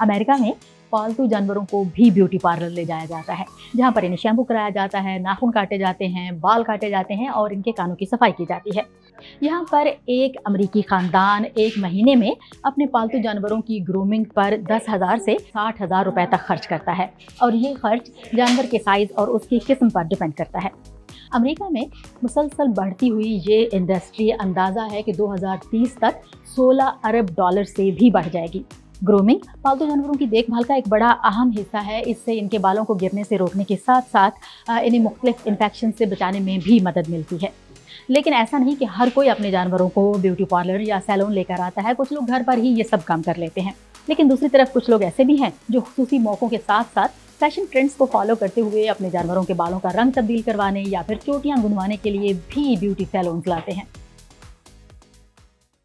America में पालतू जानवरों को भी ब्यूटी पार्लर ले जाया जाता है, जहाँ पर इन्हें शैम्पू कराया जाता है, नाखून काटे जाते हैं, बाल काटे जाते हैं और इनके कानों की सफाई की जाती है। यहाँ पर एक अमेरिकी खानदान 1 महीने में अपने पालतू जानवरों की ग्रूमिंग पर 10,000 से 60,000 रुपए तक खर्च करता है और ये खर्च जानवर के साइज और उसकी किस्म पर डिपेंड करता है। अमेरिका में मुसलसल बढ़ती हुई ये इंडस्ट्री अंदाज़ा है कि 2030 तक 16 अरब डॉलर से भी बढ़ जाएगी। ग्रूमिंग पालतू जानवरों की देखभाल का एक बड़ा अहम हिस्सा है। इससे इनके बालों को गिरने से रोकने के साथ साथ इन्हें मुख्तलिफ इन्फेक्शन से बचाने में भी मदद मिलती है। लेकिन ऐसा नहीं कि हर कोई अपने जानवरों को ब्यूटी पार्लर या सैलून लेकर आता है। कुछ लोग घर पर ही ये सब काम कर लेते हैं। लेकिन दूसरी तरफ कुछ लोग ऐसे भी हैं जो खुसूसी मौक़ों के साथ साथ फैशन ट्रेंड्स को फॉलो करते हुए अपने जानवरों के बालों का रंग तब्दील करवाने या फिर चोटियां गुनवाने के लिए भी ब्यूटी सैलून्स लाते हैं।